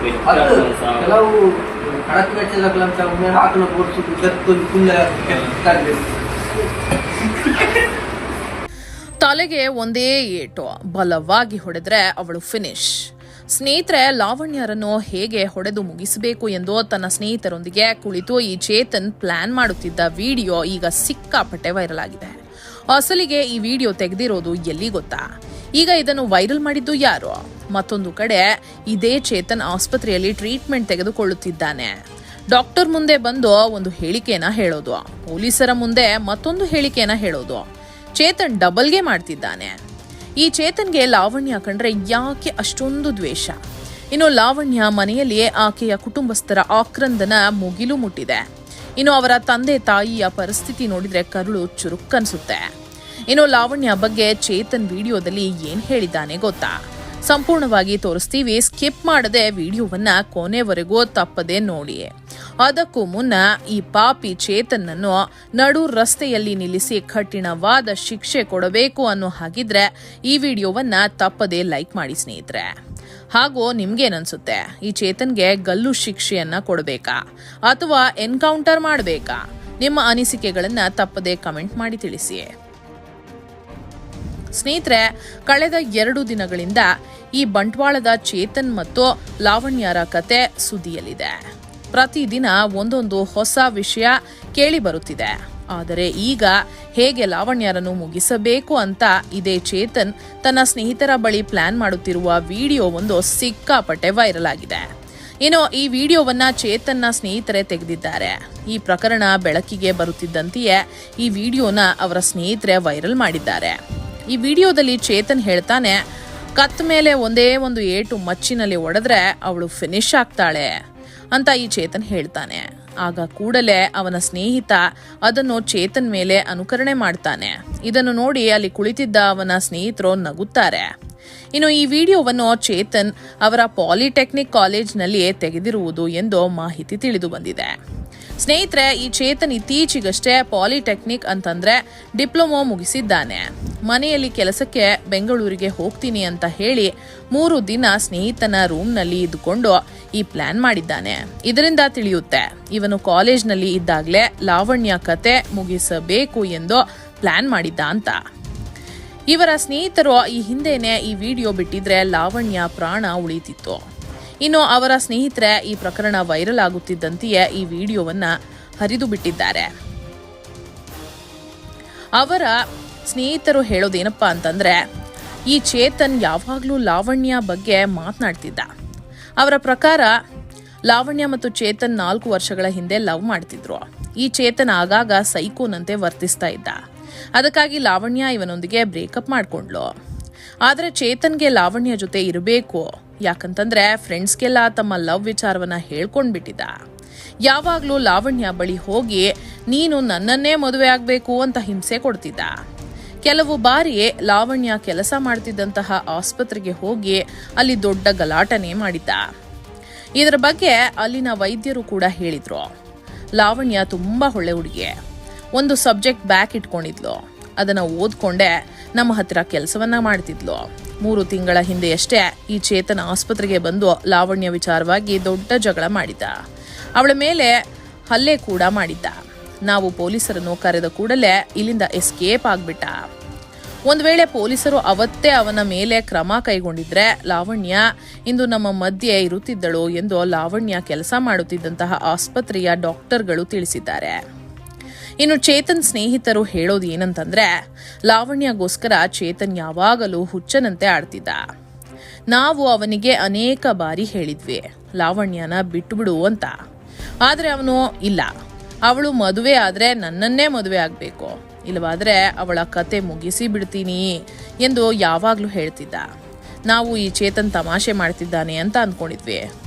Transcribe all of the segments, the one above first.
ಕೆಲವು ಕಡಕ್ ವೆಚ್ಚದ ಹಾಕಲು ತಲೆಗೆ ಒಂದೇ ಏಟು ಬಲವಾಗಿ ಹೊಡೆದ್ರೆ ಅವಳು ಫಿನಿಶ್. ಸ್ನೇಹಿತರೆ, ಲಾವಣ್ಯರನ್ನು ಹೇಗೆ ಹೊಡೆದು ಮುಗಿಸಬೇಕು ಎಂದು ತನ್ನ ಸ್ನೇಹಿತರೊಂದಿಗೆ ಕುಳಿತು ಈ ಚೇತನ್ ಪ್ಲಾನ್ ಮಾಡುತ್ತಿದ್ದ ವಿಡಿಯೋ ಈಗ ಸಿಕ್ಕಾಪಟ್ಟೆ ವೈರಲ್ ಆಗಿದೆ. ಅಸಲಿಗೆ ಈ ವಿಡಿಯೋ ತೆಗೆದಿರೋದು ಎಲ್ಲಿ ಗೊತ್ತಾ? ಈಗ ಇದನ್ನು ವೈರಲ್ ಮಾಡಿದ್ದು ಯಾರು? ಮತ್ತೊಂದು ಕಡೆ ಇದೇ ಚೇತನ್ ಆಸ್ಪತ್ರೆಯಲ್ಲಿ ಟ್ರೀಟ್ಮೆಂಟ್ ತೆಗೆದುಕೊಳ್ಳುತ್ತಿದ್ದಾನೆ. ಡಾಕ್ಟರ್ ಮುಂದೆ ಬಂದು ಒಂದು ಹೇಳಿಕೆನ ಹೇಳೋದು, ಪೊಲೀಸರ ಮುಂದೆ ಮತ್ತೊಂದು ಹೇಳಿಕೆನ ಹೇಳೋದು. ಚೇತನ್ ಡಬಲ್ಗೆ ಮಾಡ್ತಿದ್ದಾನೆ. ಈ ಚೇತನ್ಗೆ ಲಾವಣ್ಯ ಕಂಡ್ರೆ ಯಾಕೆ ಅಷ್ಟೊಂದು ದ್ವೇಷ? ಇನ್ನು ಲಾವಣ್ಯ ಮನೆಯಲ್ಲಿಯೇ ಆಕೆಯ ಕುಟುಂಬಸ್ಥರ ಆಕ್ರಂದನ ಮುಗಿಲು ಮುಟ್ಟಿದೆ. ಇನ್ನು ಅವರ ತಂದೆ ತಾಯಿಯ ಪರಿಸ್ಥಿತಿ ನೋಡಿದ್ರೆ ಕರುಳು ಚುರುಕ್ಕನ್ಸುತ್ತೆ. ಇನ್ನು ಲಾವಣ್ಯ ಬಗ್ಗೆ ಚೇತನ್ ವಿಡಿಯೋದಲ್ಲಿ ಏನ್ ಹೇಳಿದ್ದಾನೆ ಗೊತ್ತಾ? ಸಂಪೂರ್ಣವಾಗಿ ತೋರಿಸ್ತೀವಿ, ಸ್ಕಿಪ್ ಮಾಡದೆ ವಿಡಿಯೋವನ್ನ ಕೊನೆವರೆಗೂ ತಪ್ಪದೆ ನೋಡಿ. ಅದಕ್ಕೂ ಮುನ್ನ ಈ ಪಾಪಿ ಚೇತನ್ನನ್ನು ನಡು ರಸ್ತೆಯಲ್ಲಿ ನಿಲ್ಲಿಸಿ ಕಠಿಣವಾದ ಶಿಕ್ಷೆ ಕೊಡಬೇಕು ಅನ್ನೋ ಹಾಗಿದ್ರೆ ಈ ವಿಡಿಯೋವನ್ನ ತಪ್ಪದೆ ಲೈಕ್ ಮಾಡಿ ಸ್ನೇಹಿತರೆ. ಹಾಗೂ ನಿಮ್ಗೇನನ್ಸುತ್ತೆ? ಈ ಚೇತನ್ಗೆ ಗಲ್ಲು ಶಿಕ್ಷೆಯನ್ನ ಕೊಡಬೇಕಾ ಅಥವಾ ಎನ್ಕೌಂಟರ್ ಮಾಡಬೇಕಾ? ನಿಮ್ಮ ಅನಿಸಿಕೆಗಳನ್ನ ತಪ್ಪದೆ ಕಮೆಂಟ್ ಮಾಡಿ ತಿಳಿಸಿ. ಸ್ನೇಹಿತರೆ, ಕಳೆದ 2 ದಿನಗಳಿಂದ ಈ ಬಂಟ್ವಾಳದ ಚೇತನ್ ಮತ್ತು ಲಾವಣ್ಯರ ಕತೆ ಸುದ್ದಿಯಲ್ಲಿದೆ. ಪ್ರತಿದಿನ ಒಂದೊಂದು ಹೊಸ ವಿಷಯ ಕೇಳಿ ಬರುತ್ತಿದೆ. ಆದರೆ ಈಗ ಹೇಗೆ ಲಾವಣ್ಯರನ್ನು ಮುಗಿಸಬೇಕು ಅಂತ ಇದೇ ಚೇತನ್ ತನ್ನ ಸ್ನೇಹಿತರ ಬಳಿ ಪ್ಲಾನ್ ಮಾಡುತ್ತಿರುವ ವಿಡಿಯೋ ಒಂದು ಸಿಕ್ಕಾಪಟ್ಟೆ ವೈರಲ್ ಆಗಿದೆ. ಇನ್ನು ಈ ವಿಡಿಯೋವನ್ನ ಚೇತನ್ನ ಸ್ನೇಹಿತರೇ ತೆಗೆದಿದ್ದಾರೆ. ಈ ಪ್ರಕರಣ ಬೆಳಕಿಗೆ ಬರುತ್ತಿದ್ದಂತೆಯೇ ಈ ವಿಡಿಯೋನ ಅವರ ಸ್ನೇಹಿತರೇ ವೈರಲ್ ಮಾಡಿದ್ದಾರೆ. ಈ ವಿಡಿಯೋದಲ್ಲಿ ಚೇತನ್ ಹೇಳ್ತಾನೆ, ಕತ್ ಮೇಲೆ ಒಂದೇ ಒಂದು ಏಟು ಮಚ್ಚಿನಲ್ಲಿ ಹೊಡೆದ್ರೆ ಅವಳು ಫಿನಿಶ್ ಆಗ್ತಾಳೆ ಅಂತ ಈ ಚೇತನ್ ಹೇಳ್ತಾನೆ. ಆಗ ಕೂಡಲೇ ಅವನ ಸ್ನೇಹಿತ ಅದನ್ನು ಚೇತನ್ ಮೇಲೆ ಅನುಕರಣೆ ಮಾಡ್ತಾನೆ. ಇದನ್ನು ನೋಡಿ ಅಲ್ಲಿ ಕುಳಿತಿದ್ದ ಅವನ ಸ್ನೇಹಿತರು ನಗುತ್ತಾರೆ. ಇನ್ನು ಈ ವಿಡಿಯೋವನ್ನು ಚೇತನ್ ಅವರ ಪಾಲಿಟೆಕ್ನಿಕ್ ಕಾಲೇಜ್ನಲ್ಲಿ ತೆಗೆದಿರುವುದು ಎಂದು ಮಾಹಿತಿ ತಿಳಿದು ಬಂದಿದೆ. ಸ್ನೇಹಿತರೆ, ಈ ಚೇತನ್ ಇತ್ತೀಚೆಗಷ್ಟೇ ಪಾಲಿಟೆಕ್ನಿಕ್ ಅಂತಂದ್ರೆ ಡಿಪ್ಲೊಮೊ ಮುಗಿಸಿದ್ದಾನೆ. ಮನೆಯಲ್ಲಿ ಕೆಲಸಕ್ಕೆ ಬೆಂಗಳೂರಿಗೆ ಹೋಗ್ತೀನಿ ಅಂತ ಹೇಳಿ 3 ದಿನ ಸ್ನೇಹಿತನ ರೂಮ್ನಲ್ಲಿ ಇದ್ದುಕೊಂಡು ಈ ಪ್ಲಾನ್ ಮಾಡಿದ್ದಾನೆ. ಇದರಿಂದ ತಿಳಿಯುತ್ತೆ ಇವನು ಕಾಲೇಜ್ನಲ್ಲಿ ಇದ್ದಾಗಲೇ ಲಾವಣ್ಯ ಕತೆ ಮುಗಿಸಬೇಕು ಎಂದು ಪ್ಲಾನ್ ಮಾಡಿದ್ದ ಅಂತ. ಇವರ ಸ್ನೇಹಿತರು ಈ ಹಿಂದೆನೆ ಈ ವಿಡಿಯೋ ಬಿಟ್ಟಿದ್ರೆ ಲಾವಣ್ಯ ಪ್ರಾಣ ಉಳಿತಿತ್ತು. ಇನ್ನು ಅವರ ಸ್ನೇಹಿತರೆ ಈ ಪ್ರಕರಣ ವೈರಲ್ ಆಗುತ್ತಿದ್ದಂತೆಯೇ ಈ ವಿಡಿಯೋವನ್ನ ಹರಿದು ಬಿಟ್ಟಿದ್ದಾರೆ. ಅವರ ಸ್ನೇಹಿತರು ಹೇಳೋದೇನಪ್ಪಾ ಅಂತಂದ್ರೆ, ಈ ಚೇತನ್ ಯಾವಾಗ್ಲೂ ಲಾವಣ್ಯ ಬಗ್ಗೆ ಮಾತನಾಡ್ತಿದ್ದ. ಅವರ ಪ್ರಕಾರ ಲಾವಣ್ಯ ಮತ್ತು ಚೇತನ್ 4 ವರ್ಷಗಳ ಹಿಂದೆ ಲವ್ ಮಾಡ್ತಿದ್ರು. ಈ ಚೇತನ್ ಆಗಾಗ ಸೈಕೋನಂತೆ ವರ್ತಿಸ್ತಾ ಇದ್ದ. ಅದಕ್ಕಾಗಿ ಲಾವಣ್ಯ ಇವನೊಂದಿಗೆ ಬ್ರೇಕಪ್ ಮಾಡ್ಕೊಂಡ್ಲು. ಆದ್ರೆ ಚೇತನ್ಗೆ ಲಾವಣ್ಯ ಜೊತೆ ಇರಬೇಕು, ಯಾಕಂತಂದ್ರೆ ಫ್ರೆಂಡ್ಸ್ಗೆಲ್ಲ ತಮ್ಮ ಲವ್ ವಿಚಾರವನ್ನ ಹೇಳ್ಕೊಂಡ್ಬಿಟ್ಟಿದ್ದ. ಯಾವಾಗ್ಲೂ ಲಾವಣ್ಯ ಬಳಿ ಹೋಗಿ ನೀನು ನನ್ನನ್ನೇ ಮದುವೆ ಆಗ್ಬೇಕು ಅಂತ ಹಿಂಸೆ ಕೊಡ್ತಿದ್ದ. ಕೆಲವು ಬಾರಿ ಲಾವಣ್ಯ ಕೆಲಸ ಮಾಡ್ತಿದ್ದಂತಹ ಆಸ್ಪತ್ರೆಗೆ ಹೋಗಿ ಅಲ್ಲಿ ದೊಡ್ಡ ಗಲಾಟನೆ ಮಾಡಿದ್ದ. ಇದರ ಬಗ್ಗೆ ಅಲ್ಲಿನ ವೈದ್ಯರು ಕೂಡ ಹೇಳಿದ್ರು. ಲಾವಣ್ಯ ತುಂಬಾ ಒಳ್ಳೆ ಹುಡುಗಿ, ಒಂದು ಸಬ್ಜೆಕ್ಟ್ ಬ್ಯಾಕ್ ಇಟ್ಕೊಂಡಿದ್ಲು. ಅದನ್ನ ಓದ್ಕೊಂಡೆ ನಮ್ಮ ಹತ್ತಿರ ಕೆಲಸವನ್ನ ಮಾಡ್ತಿದ್ಲು. 3 ತಿಂಗಳ ಹಿಂದೆಯಷ್ಟೇ ಈ ಚೇತನ್ ಆಸ್ಪತ್ರೆಗೆ ಬಂದು ಲಾವಣ್ಯ ವಿಚಾರವಾಗಿ ದೊಡ್ಡ ಜಗಳ ಮಾಡಿದ್ದ. ಅವಳ ಮೇಲೆ ಹಲ್ಲೆ ಕೂಡ ಮಾಡಿದ್ದ. ನಾವು ಪೊಲೀಸರನ್ನು ಕರೆದ ಕೂಡಲೇ ಇಲ್ಲಿಂದ ಎಸ್ಕೇಪ್ ಆಗ್ಬಿಟ್ಟ. ಒಂದ್ ವೇಳೆ ಪೊಲೀಸರು ಅವತ್ತೇ ಅವನ ಮೇಲೆ ಕ್ರಮ ಕೈಗೊಂಡಿದ್ರೆ ಲಾವಣ್ಯ ಇಂದು ನಮ್ಮ ಮಧ್ಯೆ ಇರುತ್ತಿದ್ದಳು ಎಂದು ಲಾವಣ್ಯ ಕೆಲಸ ಮಾಡುತ್ತಿದ್ದಂತಹ ಆಸ್ಪತ್ರೆಯ ಡಾಕ್ಟರ್ಗಳು ತಿಳಿಸಿದ್ದಾರೆ. ಇನ್ನು ಚೇತನ್ ಸ್ನೇಹಿತರು ಹೇಳೋದು ಏನಂತಂದ್ರೆ, ಲಾವಣ್ಯಗೋಸ್ಕರ ಚೇತನ್ ಯಾವಾಗಲೂ ಹುಚ್ಚನಂತೆ ಆಡ್ತಿದ್ದ. ನಾವು ಅವನಿಗೆ ಅನೇಕ ಬಾರಿ ಹೇಳಿದ್ವಿ ಲಾವಣ್ಯನ ಬಿಟ್ಟುಬಿಡು ಅಂತ. ಆದ್ರೆ ಅವನು ಇಲ್ಲ, ಅವಳು ಮದುವೆ ಆದ್ರೆ ನನ್ನನ್ನೇ ಮದುವೆ ಆಗ್ಬೇಕು, ಇಲ್ಲವಾದ್ರೆ ಅವಳ ಕತೆ ಮುಗಿಸಿ ಬಿಡ್ತೀನಿ ಎಂದು ಯಾವಾಗ್ಲೂ ಹೇಳ್ತಿದ್ದ. ನಾವು ಈ ಚೇತನ್ ತಮಾಷೆ ಮಾಡ್ತಿದ್ದಾನೆ ಅಂತ ಅಂದ್ಕೊಂಡಿದ್ವಿ.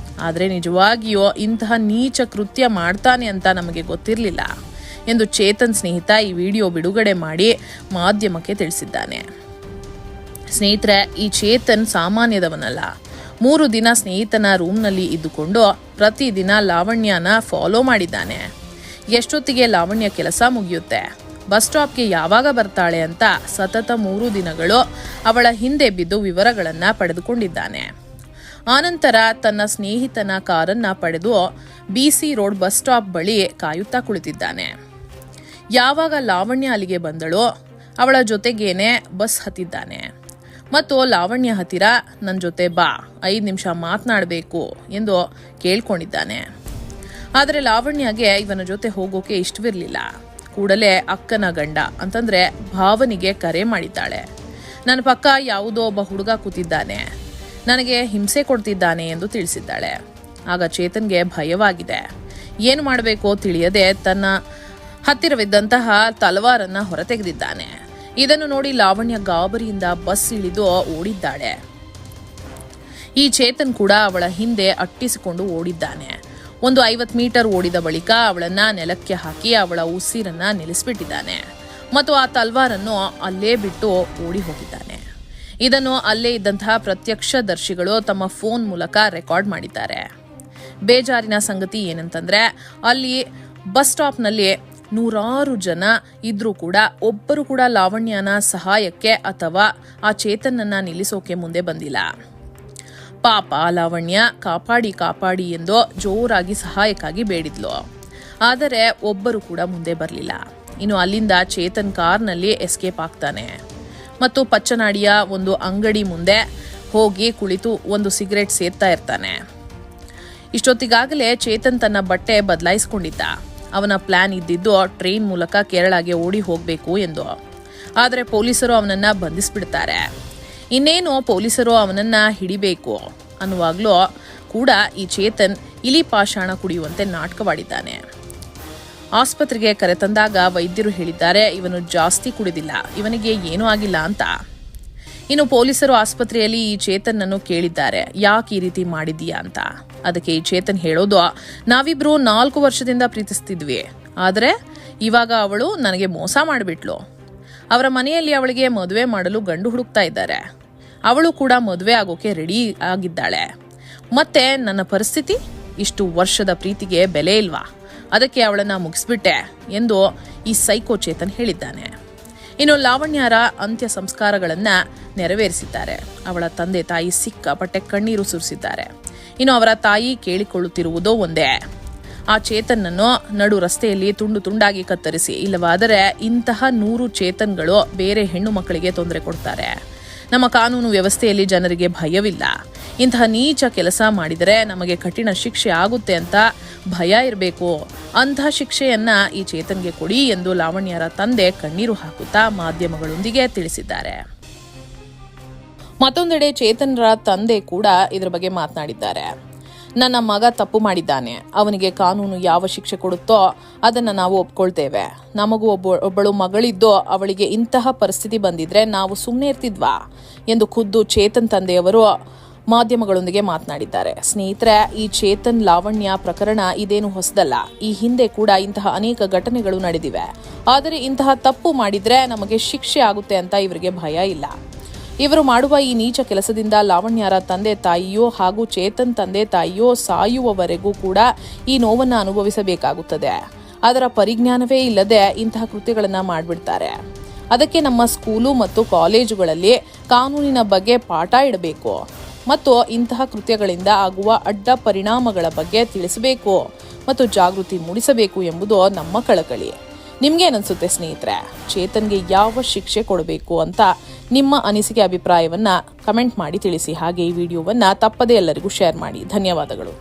ಆದ್ರೆ ನಿಜವಾಗಿಯೋ ಇಂತಹ ನೀಚ ಕೃತ್ಯ ಮಾಡ್ತಾನೆ ಅಂತ ನಮಗೆ ಗೊತ್ತಿರಲಿಲ್ಲ ಎಂದು ಚೇತನ್ ಸ್ನೇಹಿತ ಈ ವಿಡಿಯೋ ಬಿಡುಗಡೆ ಮಾಡಿ ಮಾಧ್ಯಮಕ್ಕೆ ತಿಳಿಸಿದ್ದಾನೆ. ಸ್ನೇಹಿತರೆ, ಈ ಚೇತನ್ ಸಾಮಾನ್ಯದವನಲ್ಲ. 3 ದಿನ ಸ್ನೇಹಿತನ ರೂಮ್ನಲ್ಲಿ ಇದ್ದುಕೊಂಡು ಪ್ರತಿದಿನ ಲಾವಣ್ಯನ ಫಾಲೋ ಮಾಡಿದ್ದಾನೆ. ಎಷ್ಟೊತ್ತಿಗೆ ಲಾವಣ್ಯ ಕೆಲಸ ಮುಗಿಯುತ್ತೆ, ಬಸ್ ಸ್ಟಾಪ್ಗೆ ಯಾವಾಗ ಬರ್ತಾಳೆ ಅಂತ ಸತತ 3 ದಿನಗಳು ಅವಳ ಹಿಂದೆ ಬಿದ್ದು ವಿವರಗಳನ್ನ ಪಡೆದುಕೊಂಡಿದ್ದಾನೆ. ಆನಂತರ ತನ್ನ ಸ್ನೇಹಿತನ ಕಾರನ್ನ ಪಡೆದು BC ರೋಡ್ ಬಸ್ ಸ್ಟಾಪ್ ಬಳಿ ಕಾಯುತ್ತಾ ಕುಳಿತಿದ್ದಾನೆ. ಯಾವಾಗ ಲಾವಣ್ಯ ಅಲ್ಲಿಗೆ ಬಂದಳೋ ಅವಳ ಜೊತೆಗೇನೆ ಬಸ್ ಹತ್ತಿದ್ದಾನೆ ಮತ್ತು ಲಾವಣ್ಯ ಹತ್ತಿರ ನನ್ನ ಜೊತೆ ಬಾ, 5 ನಿಮಿಷ ಮಾತನಾಡಬೇಕು ಎಂದು ಕೇಳ್ಕೊಂಡಿದ್ದಾನೆ. ಆದರೆ ಲಾವಣ್ಯಗೆ ಇವನ ಜೊತೆ ಹೋಗೋಕೆ ಇಷ್ಟವಿರಲಿಲ್ಲ. ಕೂಡಲೇ ಅಕ್ಕನ ಗಂಡ ಅಂತಂದ್ರೆ ಭಾವನಿಗೆ ಕರೆ ಮಾಡಿದ್ದಾಳೆ. ನನ್ನ ಪಕ್ಕ ಯಾವುದೋ ಒಬ್ಬ ಹುಡುಗ ಕೂತಿದ್ದಾನೆ, ನನಗೆ ಹಿಂಸೆ ಕೊಡ್ತಿದ್ದಾನೆ ಎಂದು ತಿಳಿಸಿದ್ದಾಳೆ. ಆಗ ಚೇತನ್ಗೆ ಭಯವಾಗಿದೆ. ಏನು ಮಾಡಬೇಕೋ ತಿಳಿಯದೆ ತನ್ನ ಹತ್ತಿರವಿದ್ದಂತಹ ತಲವಾರನ್ನ ಹೊರತೆಗೆದಿದ್ದಾನೆ. ಇದನ್ನು ನೋಡಿ ಲಾವಣ್ಯ ಗಾಬರಿಯಿಂದ ಬಸ್ ಇಳಿದು ಓಡಿದ್ದಾಳೆ. ಈ ಚೇತನ್ ಕೂಡ ಅವಳ ಹಿಂದೆ ಅಟ್ಟಿಸಿಕೊಂಡು ಓಡಿದ್ದಾನೆ. ಒಂದು 50 ಮೀಟರ್ ಓಡಿದ ಬಳಿಕ ಅವಳನ್ನ ನೆಲಕ್ಕೆ ಹಾಕಿ ಅವಳ ಉಸಿರನ್ನ ನಿಲ್ಲಿಸ್ಬಿಟ್ಟಿದ್ದಾನೆ ಮತ್ತು ಆ ತಲ್ವಾರನ್ನು ಅಲ್ಲೇ ಬಿಟ್ಟು ಓಡಿ ಹೋಗಿದ್ದಾನೆ. ಇದನ್ನು ಅಲ್ಲೇ ಇದ್ದಂತಹ ಪ್ರತ್ಯಕ್ಷದರ್ಶಿಗಳು ತಮ್ಮ ಫೋನ್ ಮೂಲಕ ರೆಕಾರ್ಡ್ ಮಾಡಿದ್ದಾರೆ. ಬೇಜಾರಿನ ಸಂಗತಿ ಏನಂತಂದ್ರೆ ಅಲ್ಲಿ ಬಸ್ ಸ್ಟಾಪ್ನಲ್ಲಿ 100 ಜನ ಇದ್ರೂ ಕೂಡ ಒಬ್ಬರು ಕೂಡ ಲಾವಣ್ಯನ ಸಹಾಯಕ್ಕೆ ಅಥವಾ ಆ ಚೇತನನ್ನ ನಿಲ್ಲಿಸೋಕೆ ಮುಂದೆ ಬಂದಿಲ್ಲ. ಪಾಪ ಲಾವಣ್ಯ ಕಾಪಾಡಿ ಎಂದು ಜೋರಾಗಿ ಸಹಾಯಕ್ಕಾಗಿ ಬೇಡಿದ್ಲು. ಆದರೆ ಒಬ್ಬರು ಕೂಡ ಮುಂದೆ ಬರಲಿಲ್ಲ. ಇನ್ನು ಅಲ್ಲಿಂದ ಚೇತನ್ ಕಾರ್ನಲ್ಲಿ ಎಸ್ಕೇಪ್ ಆಗ್ತಾನೆ ಮತ್ತು ಪಚ್ಚನಾಡಿಯ ಒಂದು ಅಂಗಡಿ ಮುಂದೆ ಹೋಗಿ ಕುಳಿತು ಒಂದು ಸಿಗರೇಟ್ ಸೇರ್ತಾ ಇರ್ತಾನೆ. ಇಷ್ಟೊತ್ತಿಗಾಗಲೇ ಚೇತನ್ ತನ್ನ ಬಟ್ಟೆ ಬದಲಾಯಿಸಿಕೊಂಡಿದ್ದ. ಅವನ ಪ್ಲಾನ್ ಇದ್ದಿದ್ದು ಟ್ರೈನ್ ಮೂಲಕ ಕೇರಳಗೆ ಓಡಿ ಹೋಗಬೇಕು ಎಂದು. ಆದರೆ ಪೊಲೀಸರು ಅವನನ್ನ ಬಂಧಿಸ್ಬಿಡ್ತಾರೆ. ಇನ್ನೇನು ಪೊಲೀಸರು ಅವನನ್ನ ಹಿಡಿಬೇಕು ಅನ್ನುವಾಗ್ಲೂ ಕೂಡ ಈ ಚೇತನ್ ಇಲಿ ಪಾಷಾಣ ಕುಡಿಯುವಂತೆ ನಾಟಕವಾಡಿದ್ದಾನೆ. ಆಸ್ಪತ್ರೆಗೆ ಕರೆತಂದಾಗ ವೈದ್ಯರು ಹೇಳಿದ್ದಾರೆ ಇವನು ಜಾಸ್ತಿ ಕುಡಿದಿಲ್ಲ, ಇವನಿಗೆ ಏನೂ ಆಗಿಲ್ಲ ಅಂತ. ಇನ್ನು ಪೊಲೀಸರು ಆಸ್ಪತ್ರೆಯಲ್ಲಿ ಈ ಚೇತನ್ನನ್ನು ಕೇಳಿದ್ದಾರೆ, ಯಾಕೆ ಈ ರೀತಿ ಮಾಡಿದೀಯಾ ಅಂತ. ಅದಕ್ಕೆ ಈ ಚೇತನ್ ಹೇಳೋದು, ನಾವಿಬ್ರು 4 ವರ್ಷದಿಂದ ಪ್ರೀತಿಸ್ತಿದ್ವಿ, ಆದರೆ ಇವಾಗ ಅವಳು ನನಗೆ ಮೋಸ ಮಾಡಿಬಿಟ್ಲು. ಅವರ ಮನೆಯಲ್ಲಿ ಅವಳಿಗೆ ಮದುವೆ ಮಾಡಲು ಗಂಡು ಹುಡುಕ್ತಾ ಇದ್ದಾರೆ. ಅವಳು ಕೂಡ ಮದುವೆ ಆಗೋಕೆ ರೆಡಿ ಆಗಿದ್ದಾಳೆ. ಮತ್ತೆ ನನ್ನ ಪರಿಸ್ಥಿತಿ, ಇಷ್ಟು ವರ್ಷದ ಪ್ರೀತಿಗೆ ಬೆಲೆ ಇಲ್ವಾ, ಅದಕ್ಕೆ ಅವಳನ್ನ ಮುಗಿಸ್ಬಿಟ್ಟೆ ಎಂದು ಈ ಸೈಕೋ ಚೇತನ್ ಹೇಳಿದ್ದಾನೆ. ಇನ್ನು ಲಾವಣ್ಯರ ಅಂತ್ಯ ಸಂಸ್ಕಾರಗಳನ್ನ ನೆರವೇರಿಸಿದ್ದಾರೆ. ಅವಳ ತಂದೆ ತಾಯಿ ಸಿಕ್ಕಾಪಟ್ಟೆ ಕಣ್ಣೀರು ಸುರಿಸಿದ್ದಾರೆ. ಇನ್ನು ಅವರ ತಾಯಿ ಕೇಳಿಕೊಳ್ಳುತ್ತಿರುವುದೋ ಒಂದೇ, ಆ ಚೇತನ್ನನ್ನು ನಡು ರಸ್ತೆಯಲ್ಲಿ ತುಂಡು ತುಂಡಾಗಿ ಕತ್ತರಿಸಿ, ಇಲ್ಲವಾದರೆ ಇಂತಹ 100 ಚೇತನ್ಗಳು ಬೇರೆ ಹೆಣ್ಣು ಮಕ್ಕಳಿಗೆ ತೊಂದರೆ ಕೊಡ್ತಾರೆ. ನಮ್ಮ ಕಾನೂನು ವ್ಯವಸ್ಥೆಯಲ್ಲಿ ಜನರಿಗೆ ಭಯವಿಲ್ಲ. ಇಂತಹ ನೀಚ ಕೆಲಸ ಮಾಡಿದರೆ ನಮಗೆ ಕಠಿಣ ಶಿಕ್ಷೆ ಆಗುತ್ತೆ ಅಂತ ಭಯ ಇರಬೇಕು. ಅಂತಹ ಶಿಕ್ಷೆಯನ್ನ ಈ ಚೇತನ್ಗೆ ಕೊಡಿ ಎಂದು ಲಾವಣ್ಯರ ತಂದೆ ಕಣ್ಣೀರು ಹಾಕುತ್ತಾ ಮಾಧ್ಯಮಗಳೊಂದಿಗೆ ತಿಳಿಸಿದ್ದಾರೆ. ಮತ್ತೊಂದೆಡೆ ಚೇತನ್ರ ತಂದೆ ಕೂಡ ಇದರ ಬಗ್ಗೆ ಮಾತನಾಡಿದ್ದಾರೆ. ನನ್ನ ಮಗ ತಪ್ಪು ಮಾಡಿದ್ದಾನೆ, ಅವನಿಗೆ ಕಾನೂನು ಯಾವ ಶಿಕ್ಷೆ ಕೊಡುತ್ತೋ ಅದನ್ನು ನಾವು ಒಪ್ಕೊಳ್ತೇವೆ. ನಮಗೂ ಒಬ್ಬಳು ಮಗಳಿದ್ದು ಅವಳಿಗೆ ಇಂತಹ ಪರಿಸ್ಥಿತಿ ಬಂದಿದ್ರೆ ನಾವು ಸುಮ್ಮನೆ ಇರ್ತಿದ್ವಾ ಎಂದು ಖುದ್ದು ಚೇತನ್ ತಂದೆಯವರು ಮಾಧ್ಯಮಗಳೊಂದಿಗೆ ಮಾತನಾಡಿದ್ದಾರೆ. ಸ್ನೇಹಿತರೆ, ಈ ಚೇತನ್ ಲಾವಣ್ಯ ಪ್ರಕರಣ ಇದೇನು ಹೊಸದಲ್ಲ. ಈ ಹಿಂದೆ ಕೂಡ ಇಂತಹ ಅನೇಕ ಘಟನೆಗಳು ನಡೆದಿವೆ. ಆದರೆ ಇಂತಹ ತಪ್ಪು ಮಾಡಿದ್ರೆ ನಮಗೆ ಶಿಕ್ಷೆ ಆಗುತ್ತೆ ಅಂತ ಇವರಿಗೆ ಭಯ ಇಲ್ಲ. ಇವರು ಮಾಡುವ ಈ ನೀಚ ಕೆಲಸದಿಂದ ಲಾವಣ್ಯರ ತಂದೆ ತಾಯಿಯೋ ಹಾಗೂ ಚೇತನ್ ತಂದೆ ತಾಯಿಯೋ ಸಾಯುವವರೆಗೂ ಕೂಡ ಈ ನೋವನ್ನು ಅನುಭವಿಸಬೇಕಾಗುತ್ತದೆ. ಅದರ ಪರಿಜ್ಞಾನವೇ ಇಲ್ಲದೆ ಇಂತಹ ಕೃತ್ಯಗಳನ್ನು ಮಾಡಿಬಿಡ್ತಾರೆ. ಅದಕ್ಕೆ ನಮ್ಮ ಸ್ಕೂಲು ಮತ್ತು ಕಾಲೇಜುಗಳಲ್ಲಿ ಕಾನೂನಿನ ಬಗ್ಗೆ ಪಾಠ ಇಡಬೇಕು ಮತ್ತು ಇಂತಹ ಕೃತ್ಯಗಳಿಂದ ಆಗುವ ಅಡ್ಡ ಪರಿಣಾಮಗಳ ಬಗ್ಗೆ ತಿಳಿಸಬೇಕು ಮತ್ತು ಜಾಗೃತಿ ಮೂಡಿಸಬೇಕು ಎಂಬುದು ನಮ್ಮ ಕಳಕಳಿ. ನಿಮ್ಗೇನನ್ಸುತ್ತೆ ಸ್ನೇಹಿತರೆ? ಚೇತನ್ಗೆ ಯಾವ ಶಿಕ್ಷೆ ಕೊಡಬೇಕು ಅಂತ ನಿಮ್ಮ ಅನಿಸಿಕೆ ಅಭಿಪ್ರಾಯವನ್ನ ಕಮೆಂಟ್ ಮಾಡಿ ತಿಳಿಸಿ. ಹಾಗೆ ಈ ವಿಡಿಯೋವನ್ನ ತಪ್ಪದೇ ಎಲ್ಲರಿಗೂ ಶೇರ್ ಮಾಡಿ. ಧನ್ಯವಾದಗಳು.